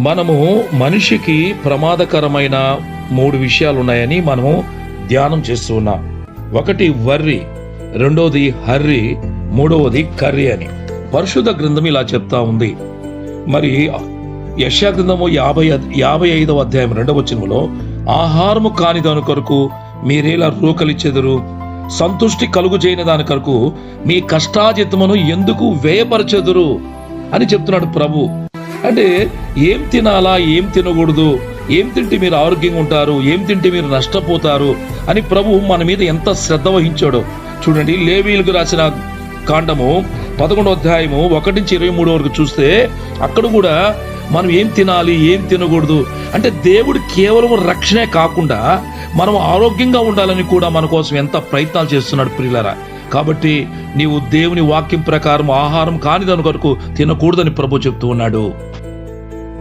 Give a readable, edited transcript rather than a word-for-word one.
మనము మనిషికి ప్రమాదకరమైన 3 విషయాలు ఉన్నాయని మనము ధ్యానం చేస్తూ ఉన్నాం. ఒకటి వర్రి, రెండోది హర్రి, మూడవది కర్రీ అని పరిశుద్ధ గ్రంథం ఇలా చెప్తా ఉంది. మరి యెషయా గ్రంథము 55వ అధ్యాయం 2వ వచనంలో, ఆహారము కాని దాని కొరకు మీరేలా రూకలిచ్చెదరు, సంతుష్టి కలుగు చేయని దాని కొరకు మీ కష్టాజితమును ఎందుకు వ్యయపరచెదరు అని చెప్తున్నాడు ప్రభు. అంటే ఏం తినాలా, ఏం తినకూడదు, ఏం తింటే మీరు ఆరోగ్యంగా ఉంటారు, ఏం తింటే మీరు నష్టపోతారు అని ప్రభు మన మీద ఎంత శ్రద్ధ వహించాడో చూడండి. లేవీయులకు రాసిన కాండము 11వ అధ్యాయము 1 నుంచి 23 వరకు చూస్తే అక్కడ కూడా మనం ఏం తినాలి, ఏం తినకూడదు అంటే దేవుడు కేవలం రక్షణే కాకుండా మనం ఆరోగ్యంగా ఉండాలని కూడా మన కోసం ఎంత ప్రయత్నాలు చేస్తున్నాడు ప్రియులారా. కాబట్టి నీవు దేవుని వాక్యం ప్రకారం ఆహారం కాని దాని కొరకు తినకూడదని ప్రభు చెప్తూ ఉన్నాడు.